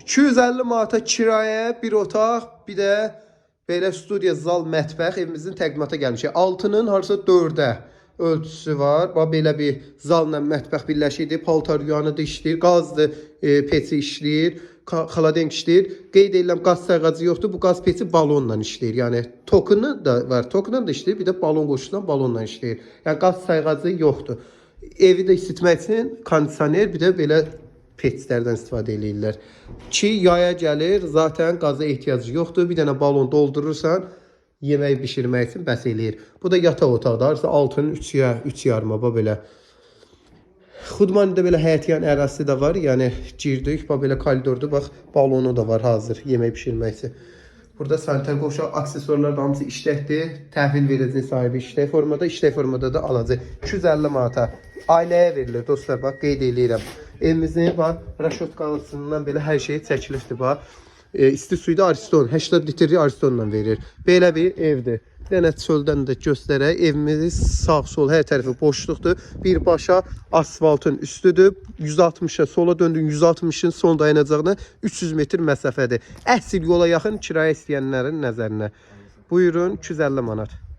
250 manata kirayəyə bir otaq, bir də belə studiya, zal, mətbəx evimizin təqdimata gəlmişik. 6-nın harasa 4-ə ölçüsü var. Bax belə bir zalla mətbəx birləşikdir. Paltar yuyanı da işləyir, qazdır, peçi işləyir, xaladenk işləyir. Qeyd edirəm, qaz sayğacı yoxdur. Bu qaz peçi balonla işləyir. Yəni tokunu da var, tokunla da işləyir, bir də balon qoşulan balonla işləyir. Yəni qaz sayğacı yoxdur. Evi də isitmək üçün kondisioner, bir də belə peçlərdən istifadə edirlər. Ki yaya gəlir, zaten qaza ehtiyacı yoxdur. Bir dənə balon doldurursan, yemək bişirmək üçün bəs eləyir. Bu da yataq otaqdır. 6-nın 3 yarıma belə. Xudmanidə belə həyətyan ərazisi də var. Yəni girdik, bax belə koridordur. Bax balonu da var hazır yemək bişirmək üçün. Burada sanitar qovşaq aksesuarlar da hamısı işləkdir. Təhvil verəcək sahibi işlək formada da alacaq. 250 manata ailəyə verilir dostlar. Bax qeyd edirəm. Evimizin bax raşotkalısından belə hər şey çəkilibdir bax. İsti suyu da Ariston 80 litrli Aristonla verir. Belə bir evdir. Dənə çöldən də göstərək. Evimiz sağ sol hər tərəfi boşluqdur. Birbaşa asfaltın üstüdür. 160-a sola döndün, 160-ın son dayanacağına 300 metr məsafədir. Əsl yola yaxın kirayə istəyənlərin nəzərinə. Buyurun 250 manat.